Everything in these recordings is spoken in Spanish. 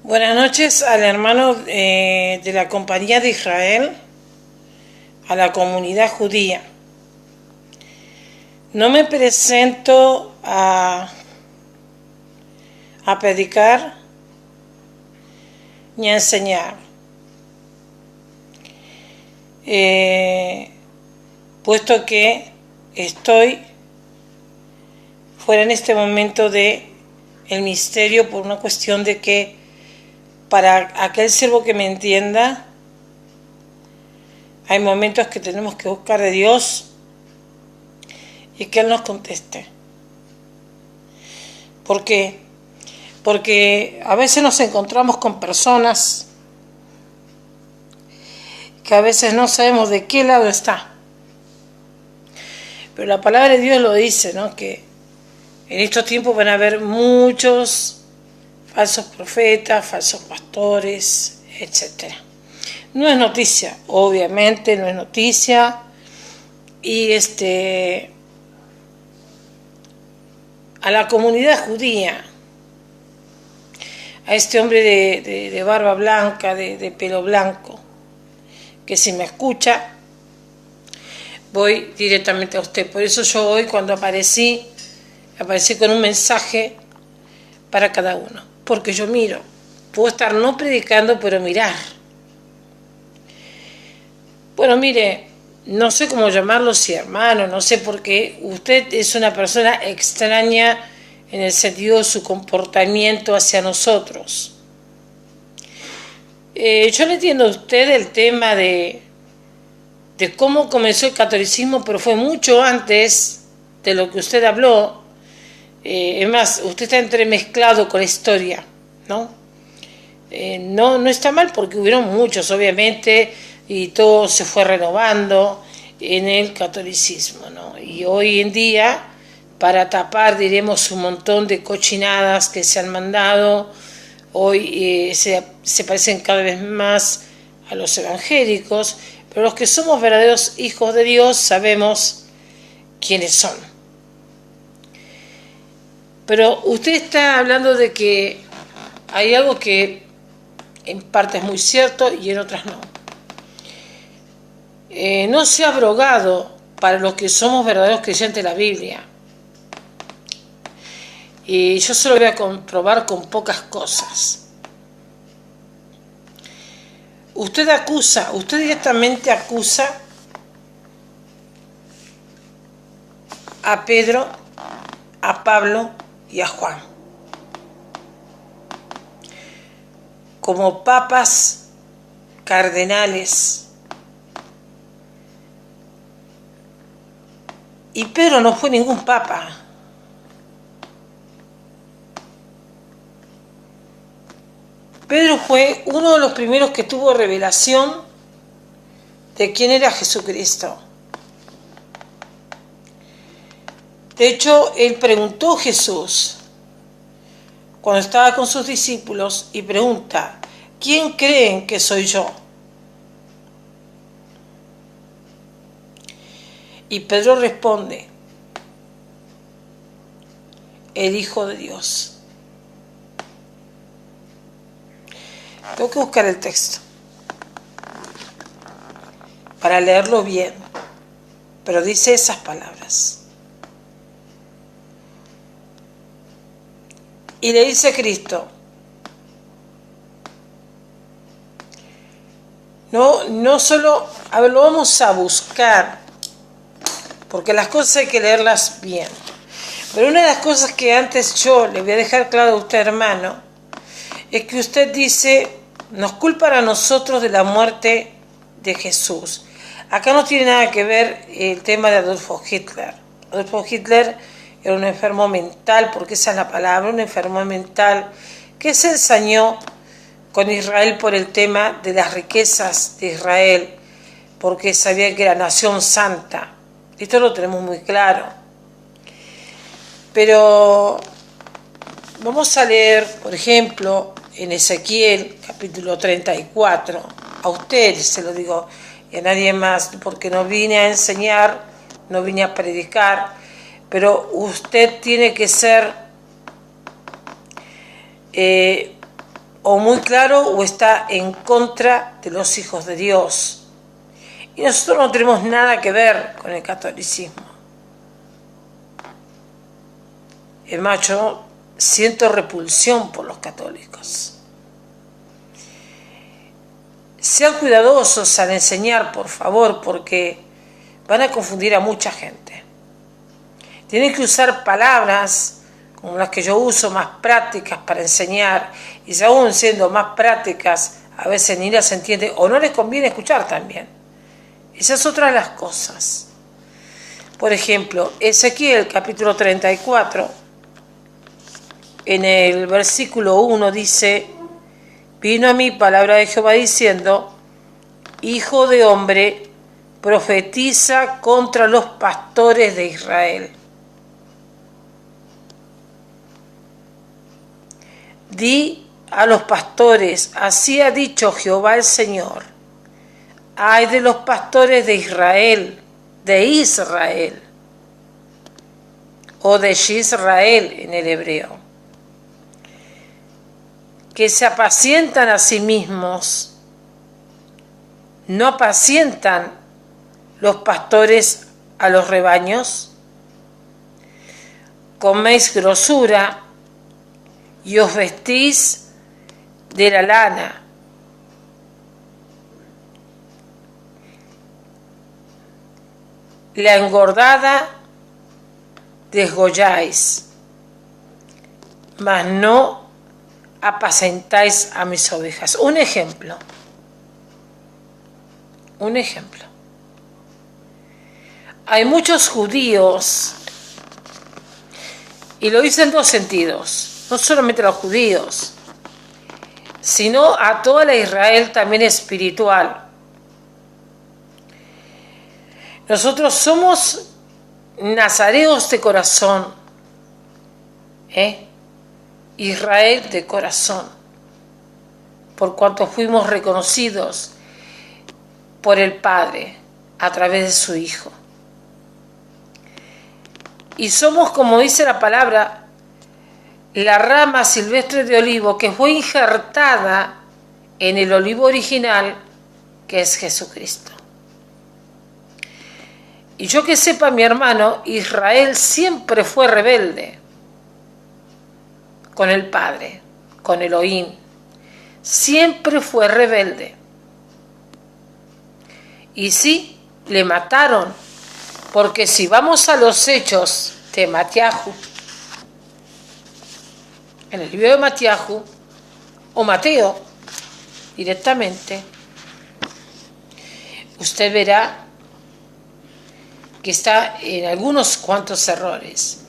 Buenas noches al hermano de la Compañía de Israel, a la comunidad judía. No me presento a predicar ni a enseñar, puesto que estoy fuera en este momento de el misterio por una cuestión de que para aquel siervo que me entienda, hay momentos que tenemos que buscar de Dios y que Él nos conteste. ¿Por qué? Porque a veces nos encontramos con personas que a veces no sabemos de qué lado está. Pero la palabra de Dios lo dice, ¿no? Que en estos tiempos van a haber muchos falsos profetas, falsos pastores, etc. No es noticia, obviamente no es noticia. Y a la comunidad judía, a este hombre de barba blanca, de pelo blanco, que si me escucha, voy directamente a usted. Por eso yo hoy, cuando aparecí con un mensaje para cada uno. Porque yo miro, puedo estar no predicando, pero mirar. Bueno, mire, no sé cómo llamarlo, si hermano, no sé, porque usted es una persona extraña en el sentido de su comportamiento hacia nosotros. Yo le entiendo a usted el tema de cómo comenzó el catolicismo, pero fue mucho antes de lo que usted habló. Es más, usted está entremezclado con la historia, ¿no? No está mal porque hubieron muchos, obviamente, y todo se fue renovando en el catolicismo, ¿no? Y hoy en día, para tapar, diremos, un montón de cochinadas que se han mandado, hoy se parecen cada vez más a los evangélicos, pero los que somos verdaderos hijos de Dios sabemos quiénes son. Pero usted está hablando de que hay algo que en parte es muy cierto y en otras no. No se ha abrogado para los que somos verdaderos creyentes la Biblia. Y yo se lo voy a comprobar con pocas cosas. Usted directamente acusa a Pedro, a Pablo y a Juan como papas, cardenales. Y Pedro no fue ningún papa. Pedro fue uno de los primeros que tuvo revelación de quién era Jesucristo. De hecho, él preguntó a Jesús cuando estaba con sus discípulos y pregunta: ¿quién creen que soy yo? Y Pedro responde: el Hijo de Dios. Tengo que buscar el texto para leerlo bien, pero dice esas palabras. Y le dice Cristo: no solo, a ver, lo vamos a buscar, porque las cosas hay que leerlas bien. Pero una de las cosas que antes yo le voy a dejar claro a usted, hermano, es que usted dice, nos culpan a nosotros de la muerte de Jesús. Acá no tiene nada que ver el tema de Adolfo Hitler. Adolfo Hitler era un enfermo mental, porque esa es la palabra, un enfermo mental que se ensañó con Israel por el tema de las riquezas de Israel, porque sabía que era nación santa. Esto lo tenemos muy claro. Pero vamos a leer, por ejemplo, en Ezequiel, capítulo 34. A ustedes se lo digo y a nadie más, porque no vine a enseñar, no vine a predicar, pero usted tiene que ser o muy claro o está en contra de los hijos de Dios. Y nosotros no tenemos nada que ver con el catolicismo. Es más, yo siento repulsión por los católicos. Sean cuidadosos al enseñar, por favor, porque van a confundir a mucha gente. Tienen que usar palabras como las que yo uso, más prácticas para enseñar, y si aún siendo más prácticas, a veces ni las entiende o no les conviene escuchar también. Esa es otra de las cosas. Por ejemplo, Ezequiel capítulo 34, en el versículo 1 dice: vino a mí palabra de Jehová diciendo: hijo de hombre, profetiza contra los pastores de Israel. Di a los pastores, así ha dicho Jehová el Señor: ay de los pastores de Israel, o de Israel en el hebreo, que se apacientan a sí mismos, no apacientan los pastores a los rebaños. Coméis grosura y os vestís de la lana. La engordada desgolláis, mas no apacentáis a mis ovejas. Un ejemplo. Hay muchos judíos, y lo hice en dos sentidos, no solamente a los judíos, sino a toda la Israel también espiritual. Nosotros somos nazareos de corazón, Israel de corazón, por cuanto fuimos reconocidos por el Padre a través de su Hijo. Y somos, como dice la palabra, la rama silvestre de olivo que fue injertada en el olivo original, que es Jesucristo. Y yo que sepa, mi hermano, Israel siempre fue rebelde con el Padre, con Elohim. Siempre fue rebelde. Y sí, le mataron, porque si vamos a los hechos de Matiahu, en el libro de Matiahu, o Mateo, directamente, usted verá que está en algunos cuantos errores.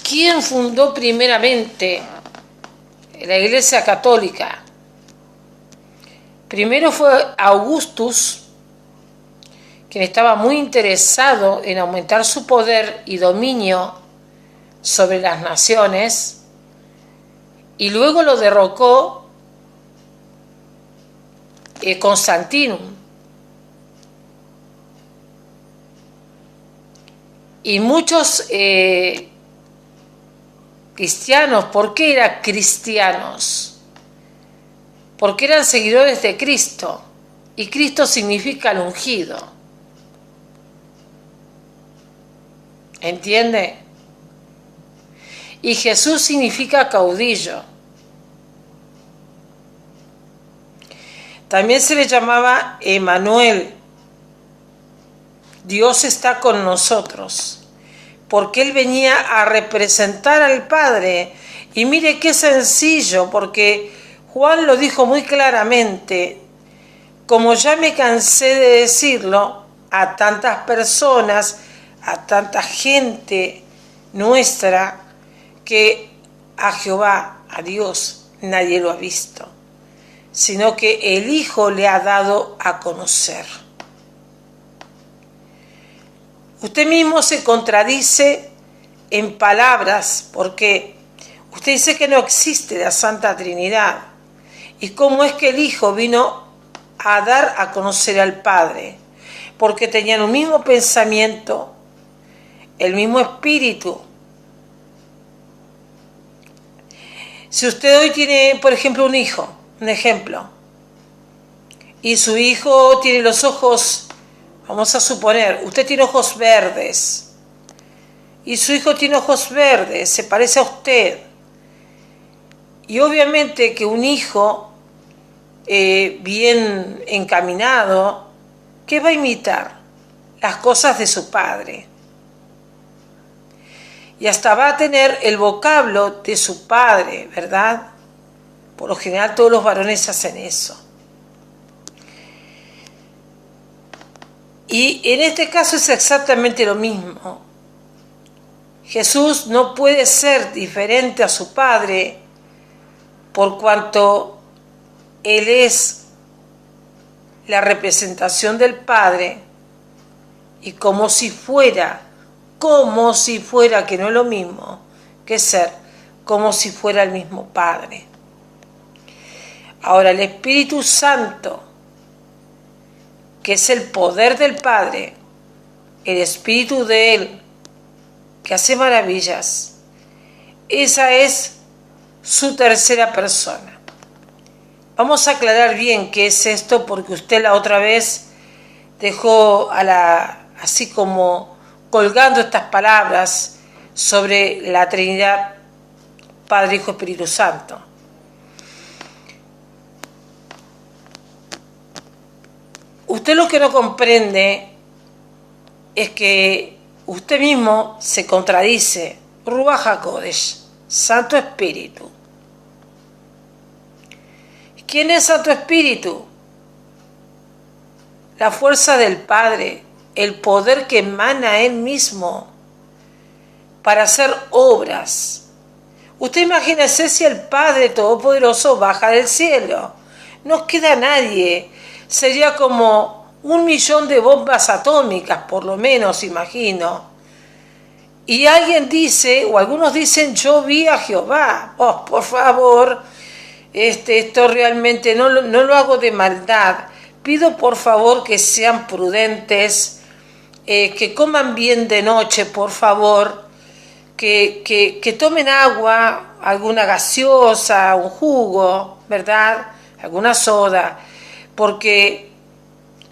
¿Quién fundó primeramente la Iglesia Católica? Primero fue Augustus, quien estaba muy interesado en aumentar su poder y dominio sobre las naciones, y luego lo derrocó Constantino. Y muchos cristianos, ¿por qué eran cristianos? Porque eran seguidores de Cristo, y Cristo significa el ungido. ¿Entiende? Y Jesús significa caudillo. También se le llamaba Emmanuel. Dios está con nosotros, porque Él venía a representar al Padre. Y mire qué sencillo, porque Juan lo dijo muy claramente, como ya me cansé de decirlo a tantas personas, a tanta gente nuestra, que a Jehová, a Dios, nadie lo ha visto, sino que el Hijo le ha dado a conocer. Usted mismo se contradice en palabras, porque usted dice que no existe la Santa Trinidad. ¿Y cómo es que el Hijo vino a dar a conocer al Padre? Porque tenían un mismo pensamiento, el mismo espíritu. Si usted hoy tiene, por ejemplo, un hijo, un ejemplo, y su hijo tiene los ojos, vamos a suponer, usted tiene ojos verdes, y su hijo tiene ojos verdes, se parece a usted, y obviamente que un hijo bien encaminado, ¿qué va a imitar? Las cosas de su padre. Y hasta va a tener el vocablo de su padre, ¿verdad? Por lo general todos los varones hacen eso. Y en este caso es exactamente lo mismo. Jesús no puede ser diferente a su Padre por cuanto Él es la representación del Padre y como si fuera, que no es lo mismo que ser, como si fuera el mismo Padre. Ahora, el Espíritu Santo, que es el poder del Padre, el Espíritu de Él, que hace maravillas, esa es su tercera persona. Vamos a aclarar bien qué es esto, porque usted la otra vez dejó así como colgando estas palabras sobre la Trinidad, Padre, Hijo, Espíritu Santo. Usted lo que no comprende es que usted mismo se contradice. Ruach HaKodesh, Santo Espíritu. ¿Quién es Santo Espíritu? La fuerza del Padre, el poder que emana Él mismo para hacer obras. Usted imagínese si el Padre Todopoderoso baja del cielo. No queda nadie. Sería como 1.000.000 de bombas atómicas, por lo menos, imagino. Y alguien dice, o algunos dicen, yo vi a Jehová. Oh, por favor, esto realmente no lo hago de maldad. Pido por favor que sean prudentes, que coman bien de noche, por favor, que tomen agua, alguna gaseosa, un jugo, ¿verdad? Alguna soda, porque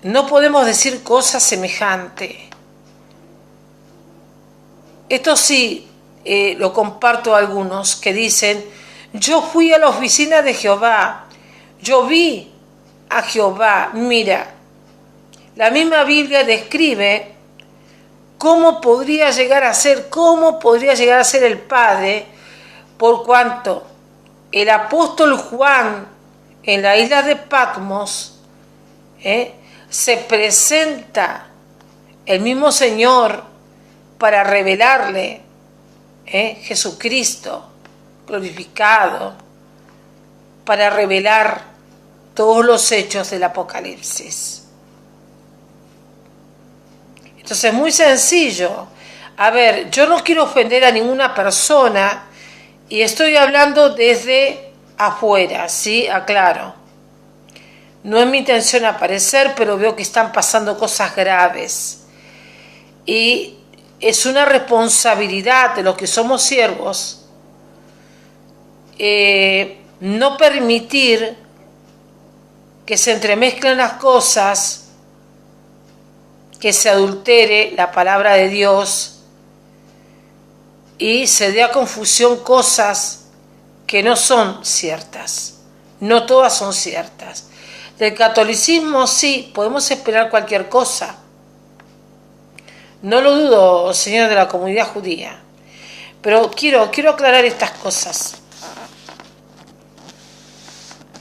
no podemos decir cosas semejantes. Esto sí, lo comparto a algunos que dicen, yo fui a la oficina de Jehová, yo vi a Jehová. Mira, la misma Biblia describe cómo podría llegar a ser el Padre, por cuanto el apóstol Juan en la isla de Patmos se presenta el mismo Señor para revelarle Jesucristo glorificado, para revelar todos los hechos del Apocalipsis. Entonces es muy sencillo. A ver, yo no quiero ofender a ninguna persona y estoy hablando desde afuera, ¿sí? Aclaro. No es mi intención aparecer, pero veo que están pasando cosas graves. Y es una responsabilidad de los que somos siervos no permitir que se entremezclen las cosas, que se adultere la palabra de Dios y se dé a confusión cosas que no son ciertas. No todas son ciertas. Del catolicismo sí, podemos esperar cualquier cosa. No lo dudo, señor de la comunidad judía. Pero quiero aclarar estas cosas.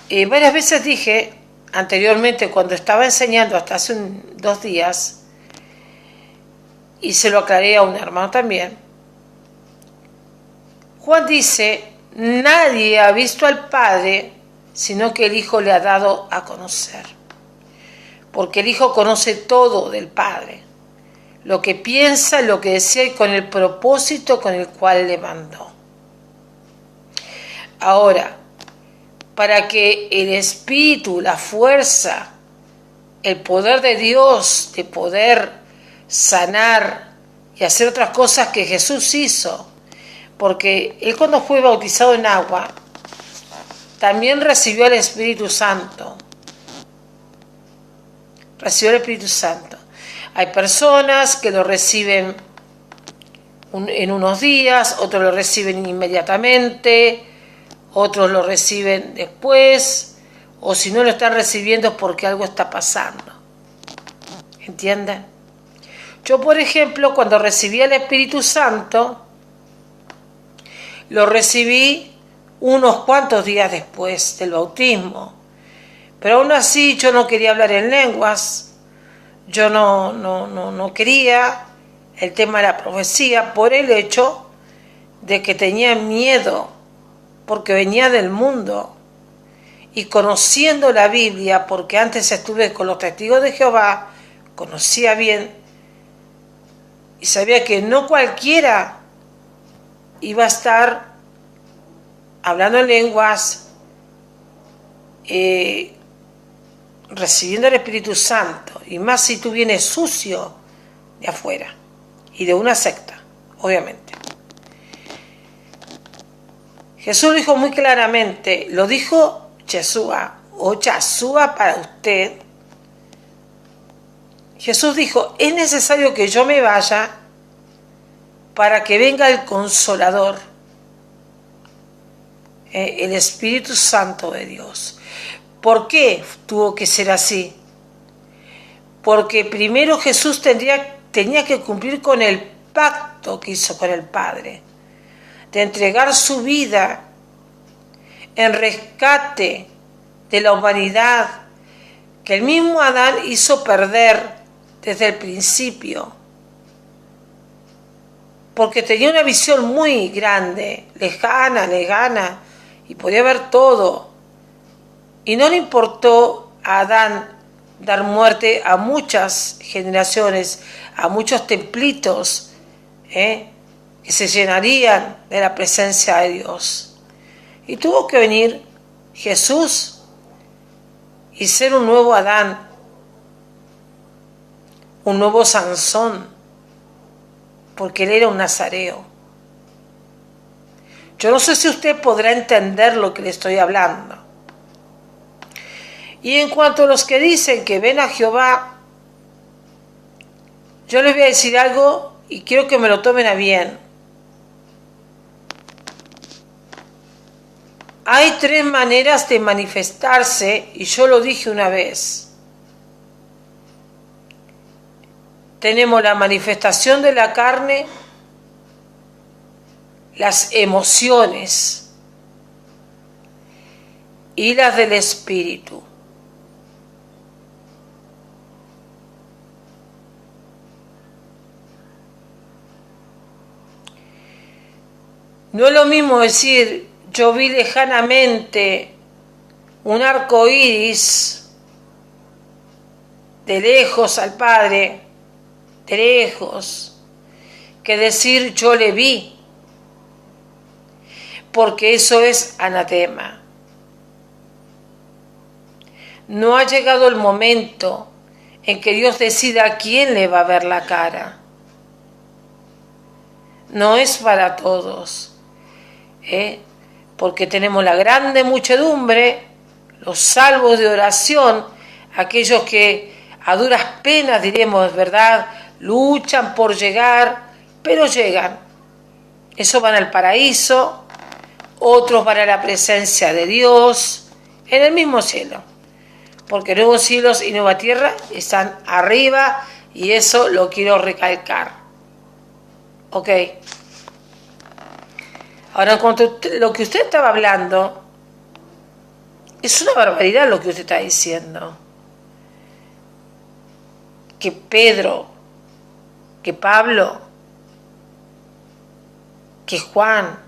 Varias veces dije anteriormente, cuando estaba enseñando hasta hace 2 días, y se lo aclaré a un hermano también, Juan dice, nadie ha visto al Padre, sino que el Hijo le ha dado a conocer. Porque el Hijo conoce todo del Padre, lo que piensa, lo que desea y con el propósito con el cual le mandó. Ahora, para que el Espíritu, la fuerza, el poder de Dios de poder sanar y hacer otras cosas que Jesús hizo, porque Él cuando fue bautizado en agua, también recibió el Espíritu Santo. Recibió el Espíritu Santo. Hay personas que lo reciben en unos días, otros lo reciben inmediatamente, otros lo reciben después, o si no lo están recibiendo es porque algo está pasando. ¿Entienden? Yo, por ejemplo, cuando recibí el Espíritu Santo, lo recibí unos cuantos días después del bautismo. Pero aún así yo no quería hablar en lenguas, yo no quería el tema de la profecía por el hecho de que tenía miedo, porque venía del mundo. Y conociendo la Biblia, porque antes estuve con los testigos de Jehová, conocía bien y sabía que no cualquiera iba a estar hablando en lenguas, recibiendo el Espíritu Santo, y más si tú vienes sucio de afuera y de una secta, obviamente. Jesús dijo muy claramente, lo dijo Yeshua o Yahshua para usted. Jesús dijo, es necesario que yo me vaya para que venga el Consolador, el Espíritu Santo de Dios. ¿Por qué tuvo que ser así? Porque primero Jesús tenía que cumplir con el pacto que hizo con el Padre, de entregar su vida en rescate de la humanidad que el mismo Adán hizo perder desde el principio, porque tenía una visión muy grande, lejana, y podía ver todo, y no le importó a Adán dar muerte a muchas generaciones, a muchos templitos, que se llenarían de la presencia de Dios. Y tuvo que venir Jesús y ser un nuevo Adán, un nuevo Sansón, porque él era un nazareo. Yo no sé si usted podrá entender lo que le estoy hablando. Y en cuanto a los que dicen que ven a Jehová, yo les voy a decir algo y quiero que me lo tomen a bien. Hay 3 maneras de manifestarse, y yo lo dije una vez. Tenemos la manifestación de la carne, las emociones y las del espíritu. No es lo mismo decir, yo vi lejanamente un arco iris de lejos al Padre, de lejos, que decir yo le vi, porque eso es anatema. No ha llegado el momento en que Dios decida a quién le va a ver la cara. No es para todos, porque tenemos la grande muchedumbre, los salvos de oración, aquellos que a duras penas, diremos, ¿verdad?, luchan por llegar, pero llegan. Esos van al paraíso, otros van a la presencia de Dios, en el mismo cielo, porque nuevos cielos y nueva tierra están arriba, y eso lo quiero recalcar. Ok. Ahora, en cuanto a lo que usted estaba hablando, es una barbaridad lo que usted está diciendo. Que Pedro, que Pablo, que Juan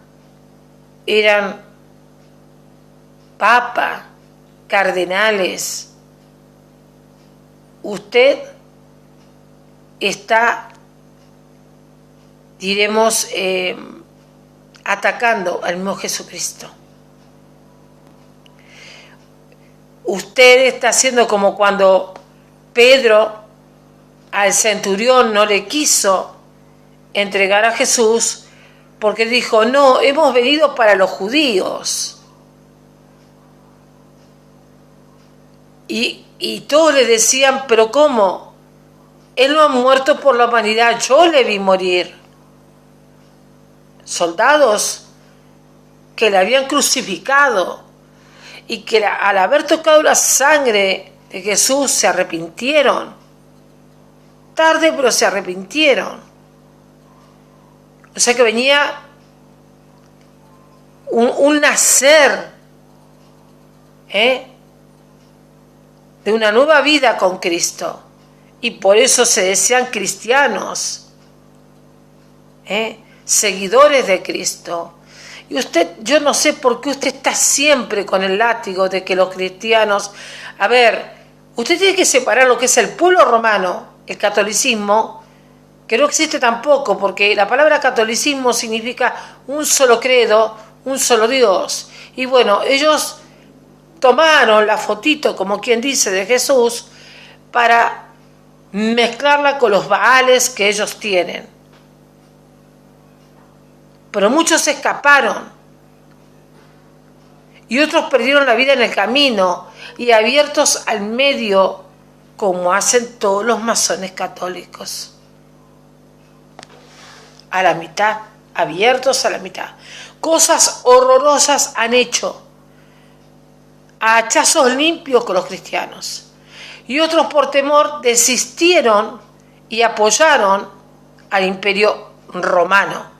eran papa, cardenales. Usted está, diremos, atacando al mismo Jesucristo. Usted está haciendo como cuando Pedro al centurión no le quiso entregar a Jesús, porque dijo, no, hemos venido para los judíos. Y todos le decían, pero ¿cómo? Él no ha muerto por la humanidad, yo le vi morir. Soldados que le habían crucificado y que al haber tocado la sangre de Jesús se arrepintieron. Tarde, pero se arrepintieron. O sea que venía un nacer de una nueva vida con Cristo. Y por eso se decían cristianos, seguidores de Cristo. Y usted, yo no sé por qué usted está siempre con el látigo de que los cristianos... A ver, usted tiene que separar lo que es el pueblo romano, el catolicismo, que no existe tampoco, porque la palabra catolicismo significa un solo credo, un solo Dios. Y bueno, ellos tomaron la fotito, como quien dice, de Jesús, para mezclarla con los baales que ellos tienen. Pero muchos se escaparon y otros perdieron la vida en el camino y abiertos al medio, como hacen todos los masones católicos. A la mitad, abiertos a la mitad. Cosas horrorosas han hecho, a hachazos limpios con los cristianos. Y otros por temor desistieron y apoyaron al Imperio Romano.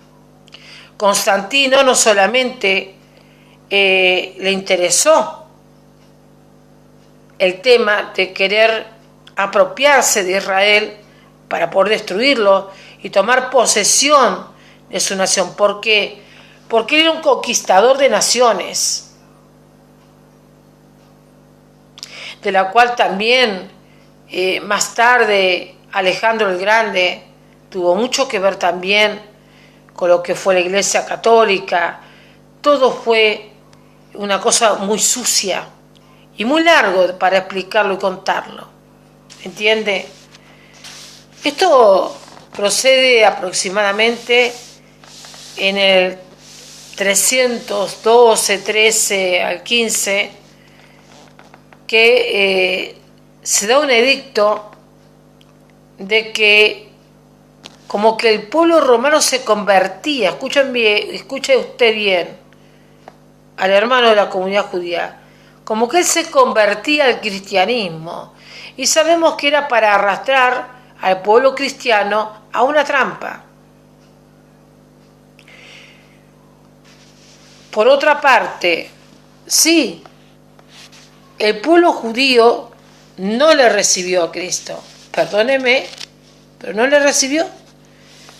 Constantino no solamente le interesó el tema de querer apropiarse de Israel para poder destruirlo y tomar posesión de su nación. ¿Por qué? Porque él era un conquistador de naciones, de la cual también más tarde Alejandro el Grande tuvo mucho que ver también con lo que fue la Iglesia Católica. Todo fue una cosa muy sucia y muy largo para explicarlo y contarlo. ¿Entiende? Esto procede aproximadamente en el 312, 13 al 15, que se da un edicto de que como que el pueblo romano se convertía, escuche usted bien, al hermano de la comunidad judía, como que él se convertía al cristianismo. Y sabemos que era para arrastrar al pueblo cristiano a una trampa. Por otra parte, sí, el pueblo judío no le recibió a Cristo. Perdóneme, pero no le recibió.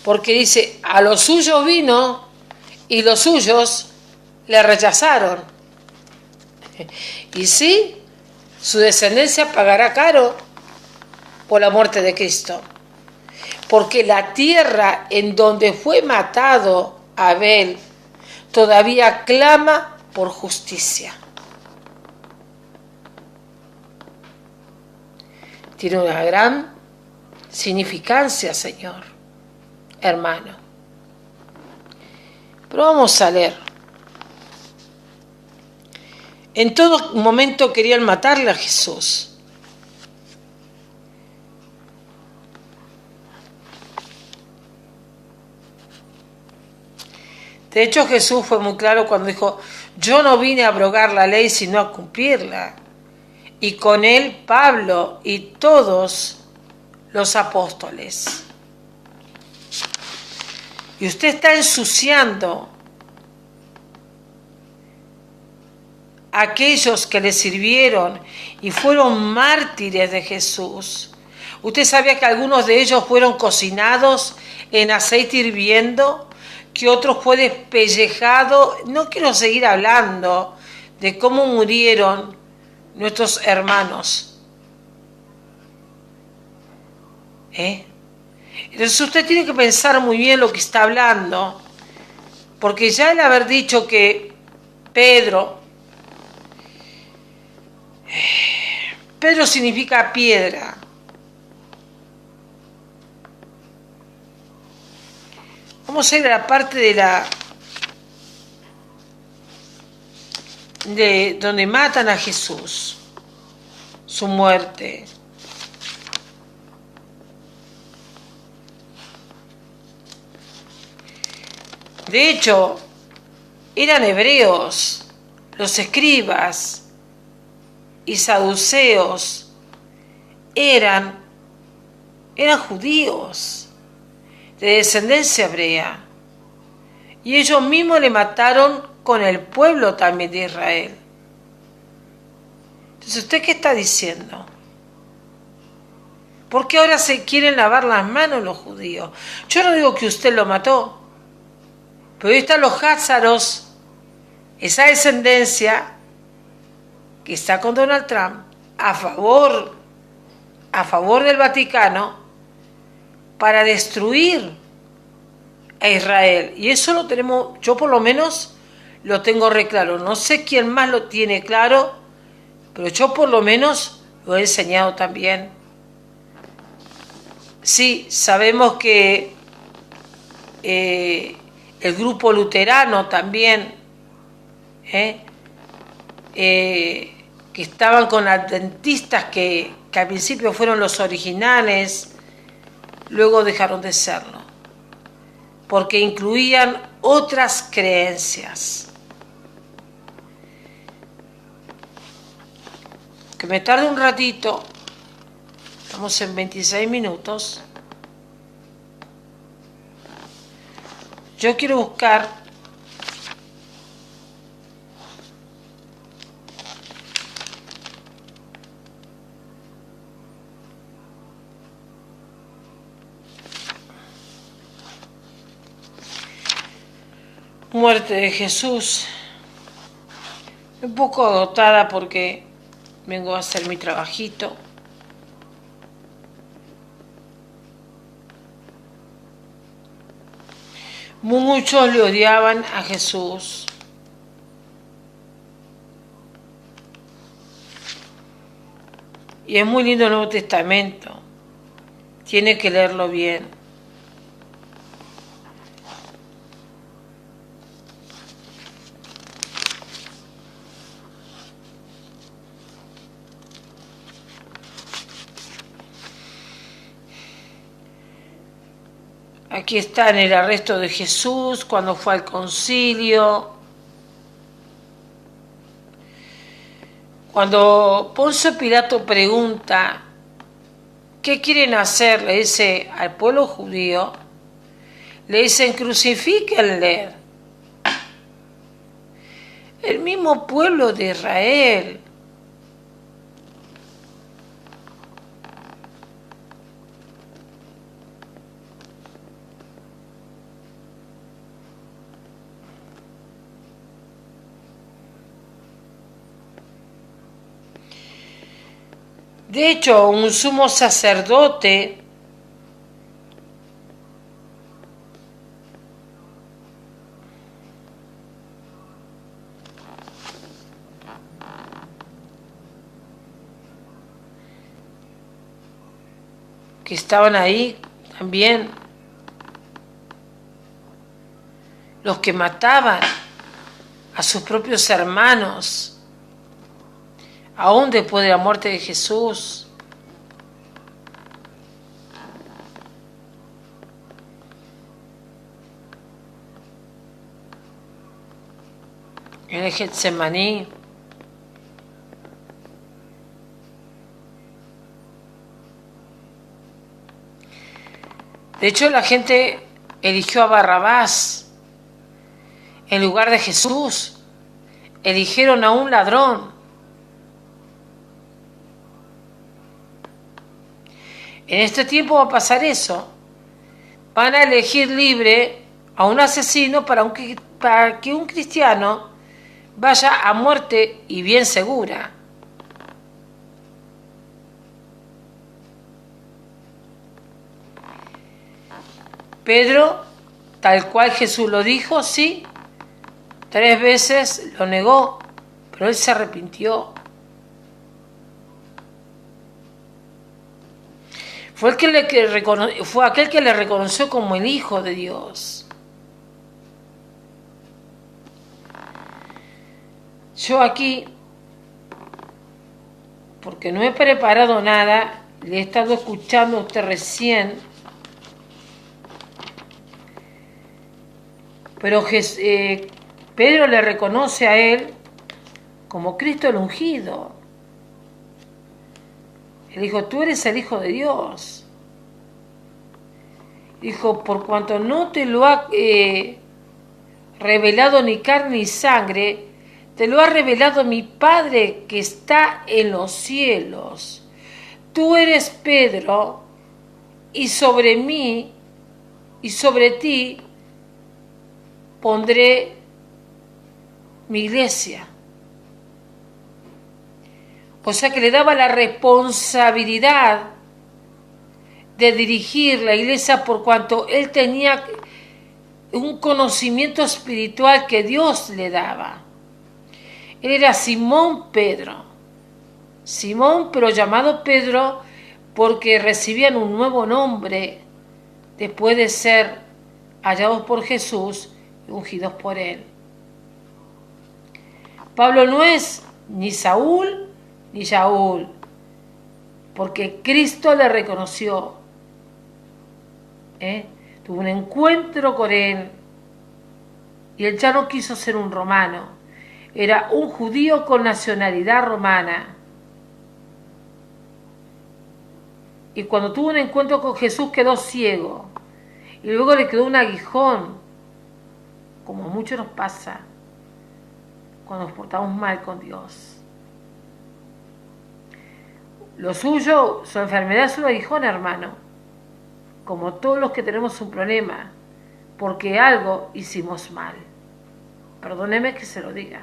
Porque dice, a los suyos vino y los suyos le rechazaron. Y sí, su descendencia pagará caro por la muerte de Cristo. Porque la tierra en donde fue matado Abel todavía clama por justicia. Tiene una gran significancia, Señor, hermano. Pero vamos a leer. En todo momento querían matarle a Jesús. De hecho, Jesús fue muy claro cuando dijo, yo no vine a abrogar la ley, sino a cumplirla. Y con él Pablo y todos los apóstoles. Y usted está ensuciando a aquellos que le sirvieron y fueron mártires de Jesús. Usted sabía que algunos de ellos fueron cocinados en aceite hirviendo, que otros fue despellejado. No quiero seguir hablando de cómo murieron nuestros hermanos. Entonces usted tiene que pensar muy bien lo que está hablando, porque ya el haber dicho que Pedro significa piedra. Vamos a ir a la parte de donde matan a Jesús. su muerte. De hecho, eran hebreos, los escribas y saduceos eran judíos de descendencia hebrea, y ellos mismos le mataron con el pueblo también de Israel. Entonces, ¿usted qué está diciendo? ¿Por qué ahora se quieren lavar las manos los judíos? Yo no digo que usted lo mató, pero ahí están los házaros, esa descendencia que está con Donald Trump a favor del Vaticano para destruir a Israel. Y eso lo tenemos, yo por lo menos lo tengo re claro. No sé quién más lo tiene claro, pero yo por lo menos lo he enseñado también. Sí, sabemos que el grupo luterano también, que estaban con adventistas que al principio fueron los originales, luego dejaron de serlo, porque incluían otras creencias. Que me tarde un ratito, estamos en 26 minutos. Yo quiero buscar muerte de Jesús. Un poco agotada porque vengo a hacer mi trabajito. Muchos le odiaban a Jesús. Y es muy lindo el Nuevo Testamento. Tiene que leerlo bien. Aquí está en el arresto de Jesús, cuando fue al concilio. Cuando Poncio Pilato pregunta, ¿qué quieren hacer? Le dice al pueblo judío, le dicen, crucifíquenle. El mismo pueblo de Israel. De hecho, un sumo sacerdote que estaban ahí también, los que mataban a sus propios hermanos, aún después de la muerte de Jesús. En el Getsemaní. De hecho, la gente eligió a Barrabás en lugar de Jesús. Eligieron a un ladrón. En este tiempo va a pasar eso. Van a elegir libre a un asesino para que un cristiano vaya a muerte y bien segura. Pedro, tal cual Jesús lo dijo, sí, 3 veces lo negó, pero él se arrepintió. Fue aquel que le reconoció como el Hijo de Dios. Yo aquí, porque no he preparado nada, le he estado escuchando a usted recién, pero Pedro le reconoce a él como Cristo el ungido. Él dijo, tú eres el Hijo de Dios. Dijo, por cuanto no te lo ha revelado ni carne ni sangre, te lo ha revelado mi Padre que está en los cielos. Tú eres Pedro, y sobre mí y sobre ti pondré mi iglesia. O sea que le daba la responsabilidad de dirigir la iglesia por cuanto él tenía un conocimiento espiritual que Dios le daba. Él era Simón Pedro. Simón, pero llamado Pedro porque recibían un nuevo nombre después de ser hallados por Jesús y ungidos por él. Pablo no es ni Saúl ni Shaul, porque Cristo le reconoció. Tuvo un encuentro con él y él ya no quiso ser un romano, era un judío con nacionalidad romana. Y cuando tuvo un encuentro con Jesús quedó ciego y luego le quedó un aguijón, como a muchos nos pasa cuando nos portamos mal con Dios. Lo suyo, su enfermedad es un aguijón, hermano, como todos los que tenemos un problema, porque algo hicimos mal. Perdóneme que se lo diga.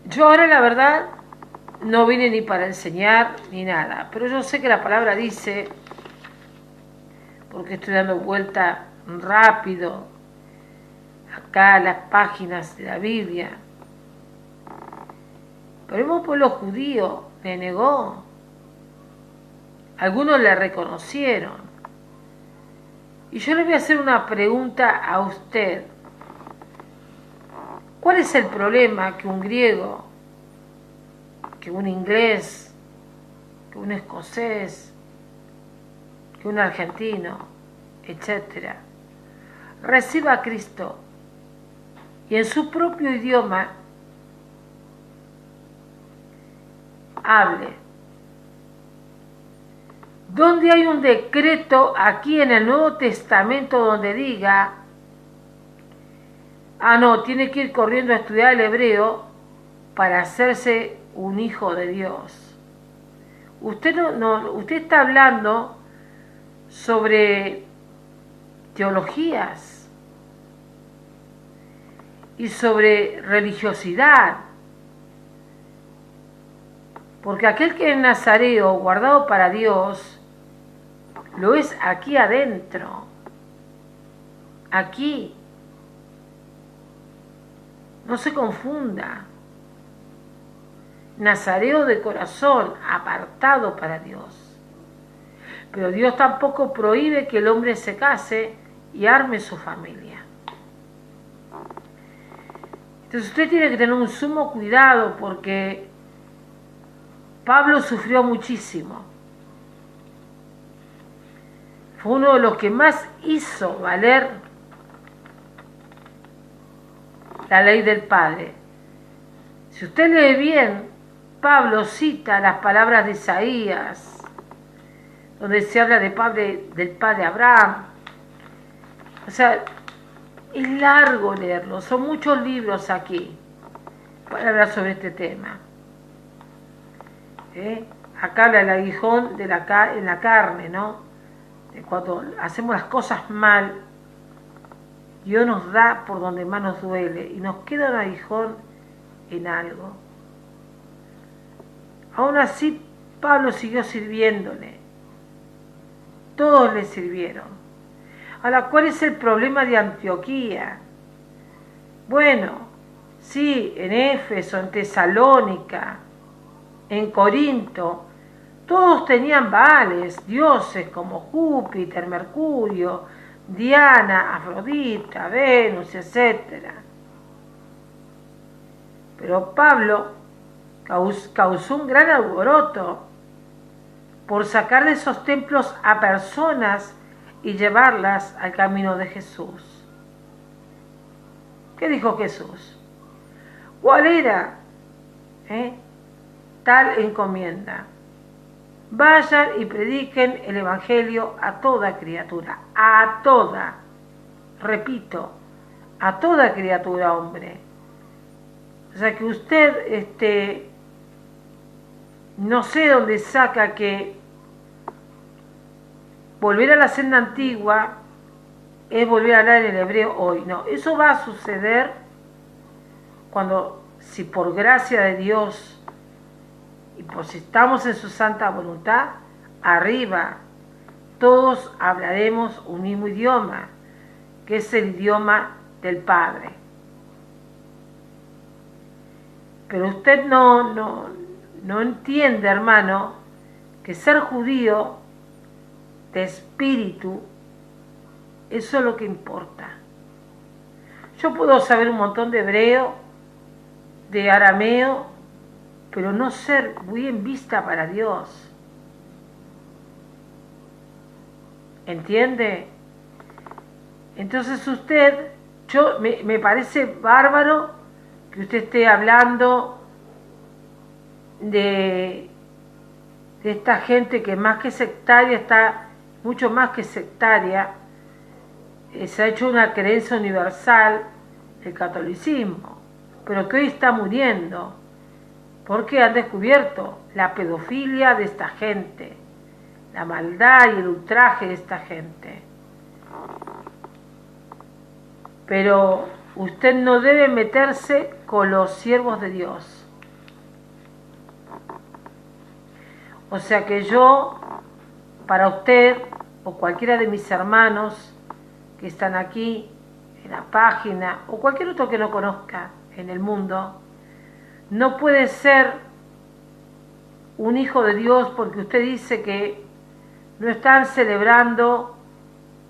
Yo ahora la verdad no vine ni para enseñar ni nada, pero yo sé que la palabra dice, porque estoy dando vuelta rápido acá a las páginas de la Biblia, pero el mismo pueblo judío le negó, algunos le reconocieron, y yo le voy a hacer una pregunta a usted. ¿Cuál es el problema que un griego, que un inglés, que un escocés, que un argentino, etcétera, reciba a Cristo y en su propio idioma hable? ¿Dónde hay un decreto aquí en el Nuevo Testamento donde diga, no, tiene que ir corriendo a estudiar el hebreo para hacerse un hijo de Dios? Usted usted está hablando sobre teologías y sobre religiosidad, porque aquel que es nazareo, guardado para Dios, lo es aquí adentro, aquí. No se confunda. Nazareo de corazón, apartado para Dios. Pero Dios tampoco prohíbe que el hombre se case y arme su familia. Entonces usted tiene que tener un sumo cuidado, porque Pablo sufrió muchísimo. Fue uno de los que más hizo valer la ley del Padre. Si usted lee bien, Pablo cita las palabras de Isaías, donde se habla del padre Abraham. O sea, es largo leerlo, son muchos libros aquí para hablar sobre este tema. Acá habla el aguijón en la carne, ¿no? De cuando hacemos las cosas mal, Dios nos da por donde más nos duele y nos queda un aguijón en algo. Aún así, Pablo siguió sirviéndole. Todos le sirvieron. Ahora, ¿cuál es el problema de Antioquía? Bueno, sí, en Éfeso, en Tesalónica, en Corinto, Todos tenían baales, dioses como Júpiter, Mercurio, Diana, Afrodita, Venus, etc. Pero Pablo causó un gran alboroto por sacar de esos templos a personas y llevarlas al camino de Jesús. ¿Qué dijo Jesús? ¿Cuál era tal encomienda? Vayan y prediquen el Evangelio a toda criatura, a toda, repito, a toda criatura, hombre. O sea que usted, no sé dónde saca que volver a la senda antigua es volver a hablar en el hebreo hoy. No, eso va a suceder cuando, si por gracia de Dios y pues si estamos en su santa voluntad, arriba todos hablaremos un mismo idioma, que es el idioma del Padre. Pero usted no entiende, hermano, que ser judío de espíritu, eso es lo que importa. Yo puedo saber un montón de hebreo, de arameo, pero no ser muy en vista para Dios. ¿Entiende? Entonces usted, me parece bárbaro que usted esté hablando de esta gente que más que sectaria está mucho más que sectaria, se ha hecho una creencia universal, el catolicismo, pero que hoy está muriendo. Porque han descubierto la pedofilia de esta gente, la maldad y el ultraje de esta gente. Pero usted no debe meterse con los siervos de Dios. O sea que yo, para usted o cualquiera de mis hermanos que están aquí en la página, o cualquier otro que no conozca en el mundo, no puede ser un hijo de Dios porque usted dice que no están celebrando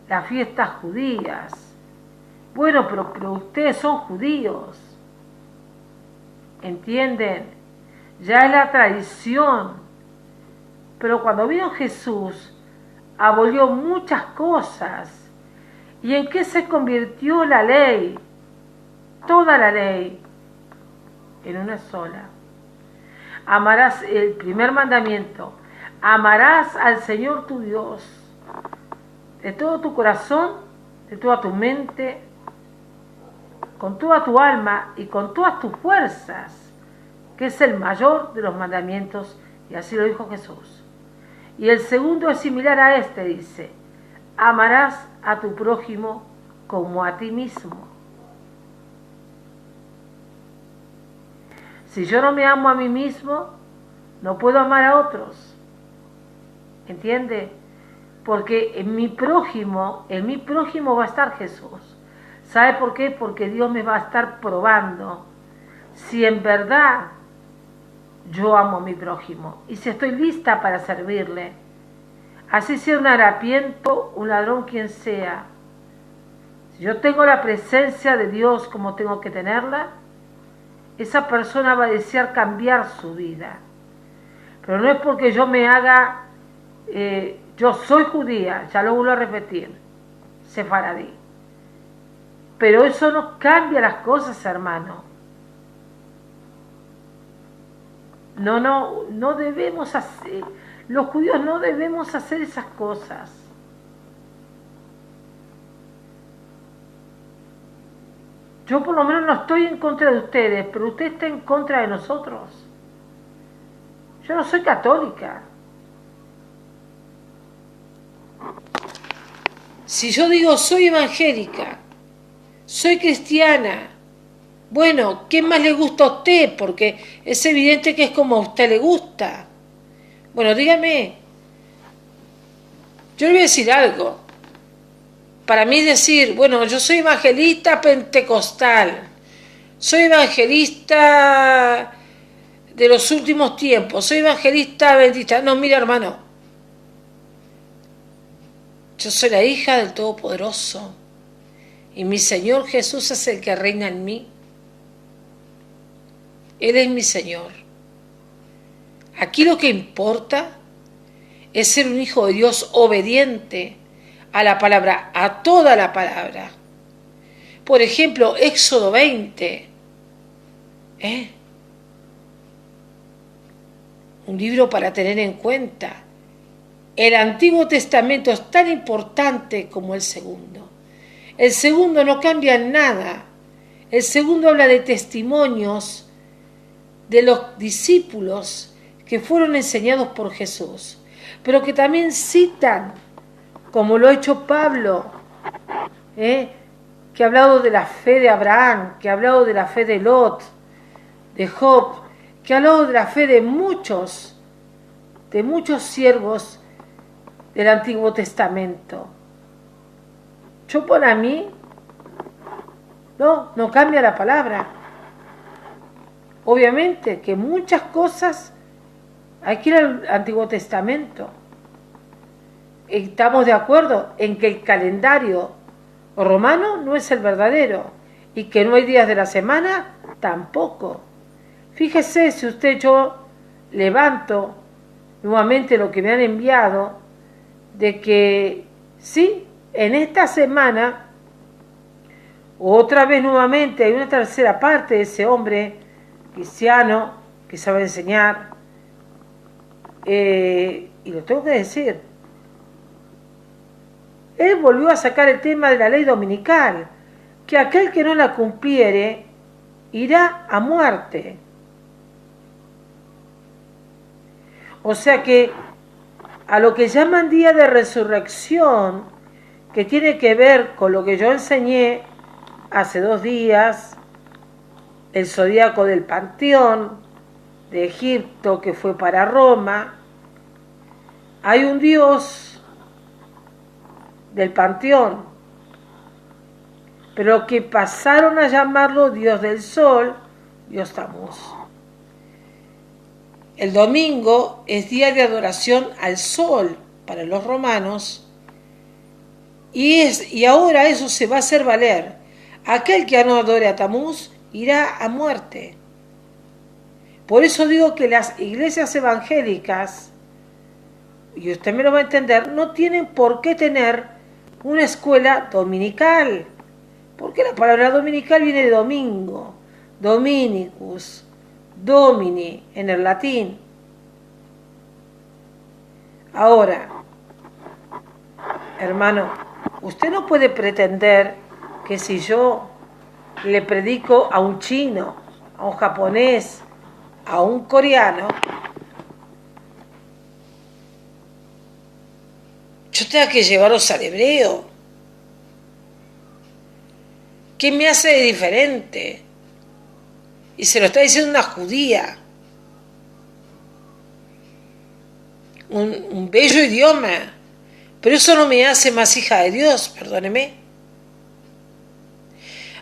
las fiestas judías. Bueno, pero ustedes son judíos. ¿Entienden? Ya es la tradición. Pero cuando vino Jesús, abolió muchas cosas. ¿Y en qué se convirtió la ley? Toda la ley. En una sola. Amarás, el primer mandamiento, amarás al Señor tu Dios de todo tu corazón, de toda tu mente, con toda tu alma y con todas tus fuerzas, que es el mayor de los mandamientos, y así lo dijo Jesús. Y el segundo es similar a este, dice, amarás a tu prójimo como a ti mismo. Si yo no me amo a mí mismo, no puedo amar a otros. ¿Entiende? Porque en mi prójimo va a estar Jesús. ¿Sabe por qué? Porque Dios me va a estar probando si en verdad yo amo a mi prójimo y si estoy lista para servirle. Así sea un harapiento, un ladrón, quien sea. Si yo tengo la presencia de Dios como tengo que tenerla, esa persona va a desear cambiar su vida. Pero no es porque yo me haga, yo soy judía, ya lo vuelvo a repetir, sefaradí. Pero eso no cambia las cosas, hermano. No debemos hacer, los judíos no debemos hacer esas cosas. Yo por lo menos no estoy en contra de ustedes, pero usted está en contra de nosotros. Yo no soy católica. Si yo digo soy evangélica, soy cristiana, bueno, ¿qué más le gusta a usted? Porque es evidente que es como a usted le gusta. Bueno, dígame, yo le voy a decir algo. Para mí decir, bueno, yo soy evangelista pentecostal, soy evangelista de los últimos tiempos, soy evangelista adventista. No, mira hermano, yo soy la hija del Todopoderoso y mi Señor Jesús es el que reina en mí. Él es mi Señor. Aquí lo que importa es ser un hijo de Dios obediente a la palabra, a toda la palabra. Por ejemplo, Éxodo 20. Un libro para tener en cuenta. El Antiguo Testamento es tan importante como el segundo. El segundo no cambia en nada. El segundo habla de testimonios de los discípulos que fueron enseñados por Jesús, pero que también citan, como lo ha hecho Pablo, que ha hablado de la fe de Abraham, que ha hablado de la fe de Lot, de Job, que ha hablado de la fe de muchos siervos del Antiguo Testamento. Yo para mí, no cambia la palabra. Obviamente que muchas cosas hay que ir al Antiguo Testamento. Estamos de acuerdo en que el calendario romano no es el verdadero y que no hay días de la semana tampoco. Fíjese, si yo levanto nuevamente lo que me han enviado, de que sí, en esta semana, otra vez nuevamente hay una tercera parte de ese hombre cristiano que sabe enseñar, y lo tengo que decir, él volvió a sacar el tema de la ley dominical, que aquel que no la cumpliere irá a muerte. O sea que a lo que llaman día de resurrección, que tiene que ver con lo que yo enseñé hace 2 días, el zodíaco del panteón de Egipto que fue para Roma, hay un dios del panteón, pero que pasaron a llamarlo Dios del Sol, Dios Tamuz. El domingo es día de adoración al sol para los romanos y ahora eso se va a hacer valer. Aquel que no adore a Tamuz irá a muerte. Por eso digo que las iglesias evangélicas, y usted me lo va a entender, no tienen por qué tener una escuela dominical, porque la palabra dominical viene de domingo, dominicus, domini en el latín. Ahora, hermano, usted no puede pretender que si yo le predico a un chino, a un japonés, a un coreano, yo tenga que llevarlos al hebreo. ¿Qué me hace de diferente? Y se lo está diciendo una judía. Un bello idioma. Pero eso no me hace más hija de Dios, perdóneme.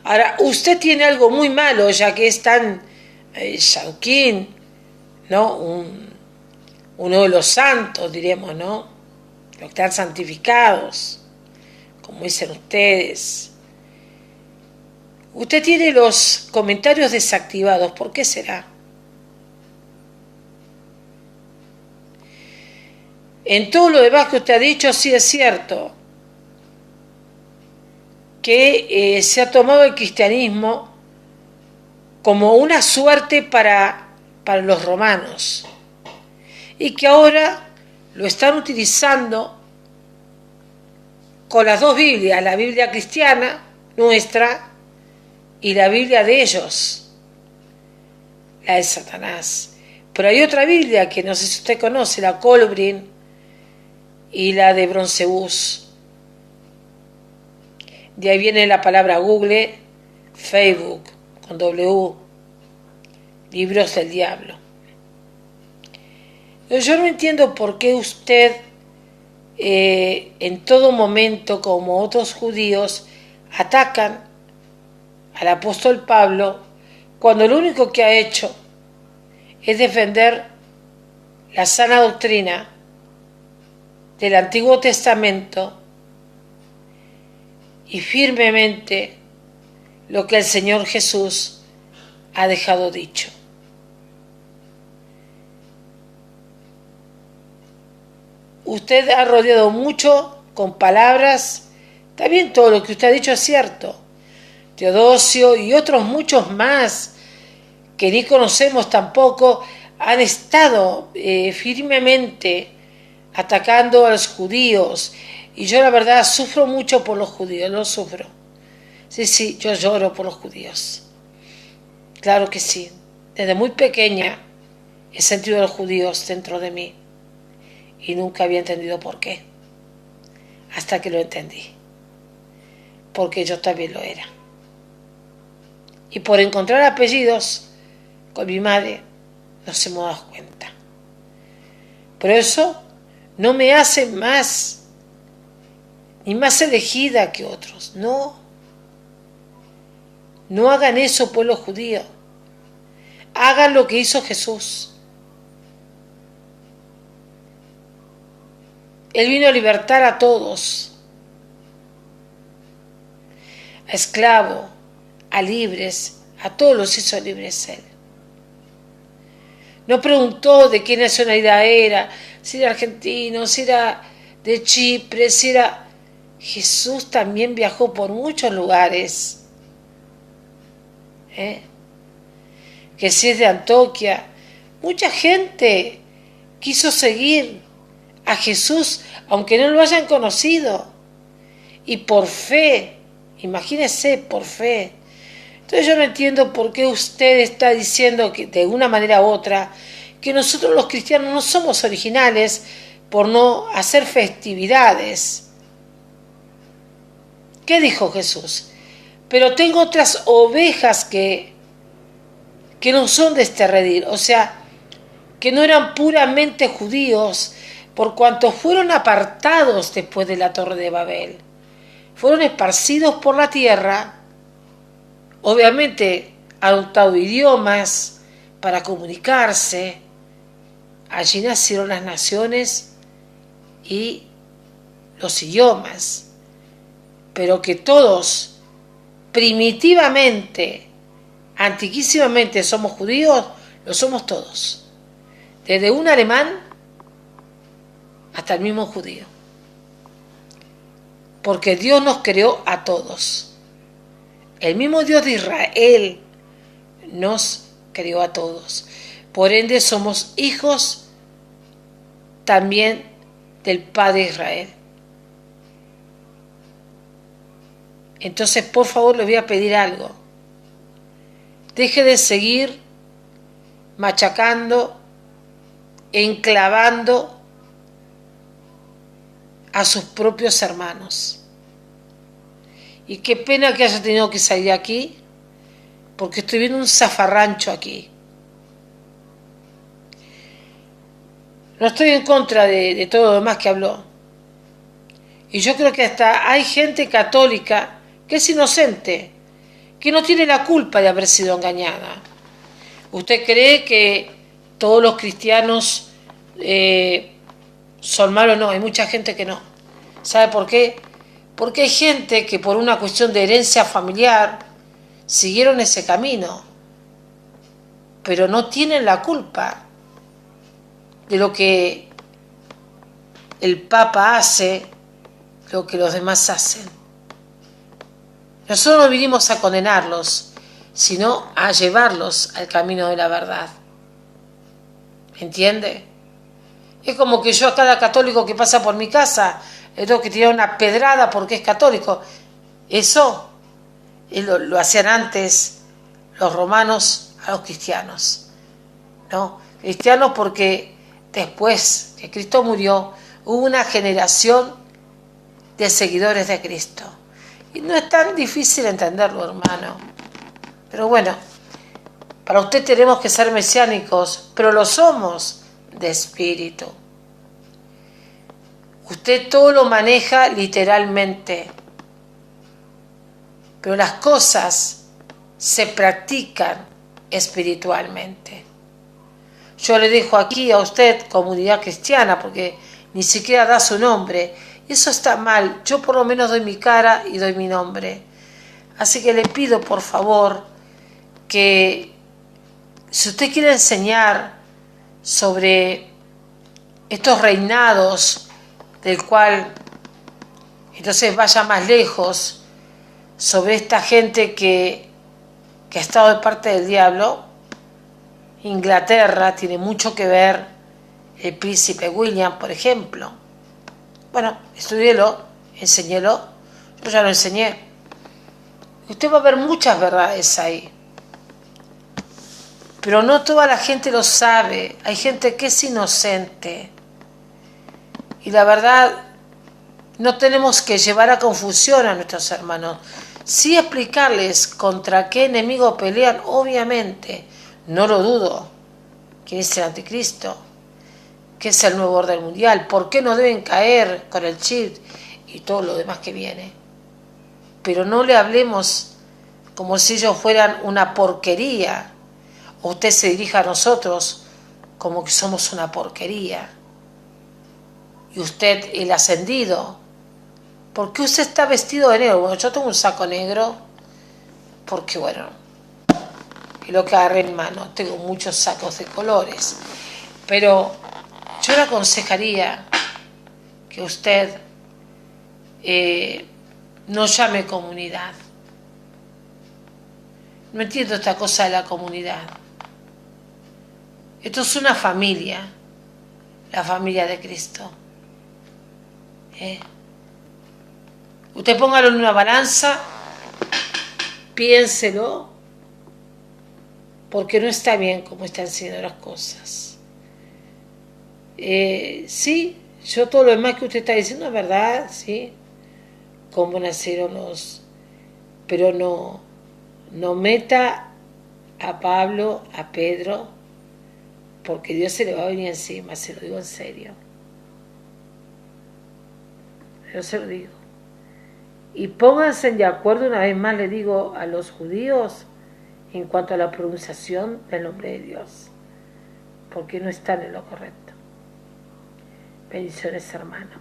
Ahora, usted tiene algo muy malo, ya que es tan Shauquín, ¿no? Uno de los santos, diremos, ¿no? Los que están santificados, como dicen ustedes. Usted tiene los comentarios desactivados, ¿por qué será? En todo lo demás que usted ha dicho, sí es cierto que se ha tomado el cristianismo como una suerte para los romanos y que ahora lo están utilizando con las dos Biblias, la Biblia cristiana, nuestra, y la Biblia de ellos, la de Satanás. Pero hay otra Biblia que no sé si usted conoce, la Colbrin y la de Bronceus. De ahí viene la palabra Google, Facebook, con W, libros del diablo. Yo no entiendo por qué usted en todo momento, como otros judíos, atacan al apóstol Pablo cuando lo único que ha hecho es defender la sana doctrina del Antiguo Testamento y firmemente lo que el Señor Jesús ha dejado dicho. Usted ha rodeado mucho con palabras, también todo lo que usted ha dicho es cierto. Teodosio y otros muchos más que ni conocemos tampoco han estado firmemente atacando a los judíos, y yo la verdad sufro mucho por los judíos, lo sufro. Sí, yo lloro por los judíos. Claro que sí. Desde muy pequeña he sentido a los judíos dentro de mí y nunca había entendido por qué. Hasta que lo entendí. Porque yo también lo era. Y por encontrar apellidos con mi madre nos hemos dado cuenta. Pero eso no me hace más ni más elegida que otros. No hagan eso, pueblo judío. Hagan lo que hizo Jesús. Él vino a libertar a todos, a esclavos, a libres, a todos los hizo libres Él. No preguntó de qué nacionalidad era, si era argentino, si era de Chipre, si era... Jesús también viajó por muchos lugares. Que si es de Antioquia, mucha gente quiso seguir a Jesús, aunque no lo hayan conocido, y por fe, imagínense, por fe. Entonces yo no entiendo por qué usted está diciendo que de una manera u otra que nosotros los cristianos no somos originales por no hacer festividades. ¿Qué dijo Jesús? Pero tengo otras ovejas que no son de este redil, o sea, que no eran puramente judíos, por cuanto fueron apartados después de la Torre de Babel. Fueron esparcidos por la tierra, obviamente adoptado idiomas para comunicarse. Allí nacieron las naciones y los idiomas, pero que todos primitivamente, antiquísimamente somos judíos, lo somos todos, desde un alemán hasta el mismo judío, porque Dios nos creó a todos. El mismo Dios de Israel nos creó a todos, por ende somos hijos también del Padre Israel. Entonces, por favor, le voy a pedir algo. Deje de seguir machacando, enclavando a sus propios hermanos. Y qué pena que haya tenido que salir aquí, porque estoy viendo un zafarrancho aquí. No estoy en contra de todo lo demás que habló. Y yo creo que hasta hay gente católica que es inocente, que no tiene la culpa de haber sido engañada. ¿Usted cree que todos los cristianos son malos? No, hay mucha gente que no. ¿Sabe por qué? Porque hay gente que por una cuestión de herencia familiar siguieron ese camino, pero no tienen la culpa de lo que el Papa hace, lo que los demás hacen. Nosotros no vinimos a condenarlos, sino a llevarlos al camino de la verdad. ¿Entiende? Es como que yo a cada católico que pasa por mi casa le tengo que tirar una pedrada porque es católico. Eso lo hacían antes los romanos a los cristianos, ¿no? Cristianos porque después que Cristo murió hubo una generación de seguidores de Cristo. Y no es tan difícil entenderlo, hermano. Pero bueno, para usted tenemos que ser mesiánicos, pero lo somos de espíritu. Usted todo lo maneja literalmente, pero las cosas se practican espiritualmente. Yo le dejo aquí a usted comunidad cristiana porque ni siquiera da su nombre. Eso está mal. Yo por lo menos doy mi cara y doy mi nombre. Así que le pido por favor que si usted quiere enseñar sobre estos reinados del cual entonces vaya más lejos, sobre esta gente que ha estado de parte del diablo. Inglaterra tiene mucho que ver, el príncipe William, por ejemplo. Bueno, estudiélo, enséñelo, yo ya lo enseñé. Usted va a ver muchas verdades ahí. Pero no toda la gente lo sabe, hay gente que es inocente. Y la verdad, no tenemos que llevar a confusión a nuestros hermanos. Sí explicarles contra qué enemigo pelean, obviamente, no lo dudo. ¿Quién es el anticristo? ¿Qué es el nuevo orden mundial? ¿Por qué no deben caer con el chip y todo lo demás que viene? Pero no le hablemos como si ellos fueran una porquería, o usted se dirija a nosotros como que somos una porquería. Y usted el ascendido, ¿por qué usted está vestido de negro? Bueno, yo tengo un saco negro porque, bueno, y lo que agarré en mano, tengo muchos sacos de colores, pero yo le aconsejaría que usted no llame comunidad. No entiendo esta cosa de la comunidad. Esto es una familia, la familia de Cristo. Usted póngalo en una balanza, piénselo, porque no está bien como están siendo las cosas. Sí, yo todo lo demás que usted está diciendo es verdad, sí, cómo nacieron los... Pero no meta a Pablo, a Pedro, porque Dios se le va a venir encima, se lo digo en serio. Yo se lo digo. Y pónganse de acuerdo, una vez más le digo a los judíos, en cuanto a la pronunciación del nombre de Dios, porque no están en lo correcto. Bendiciones, hermano.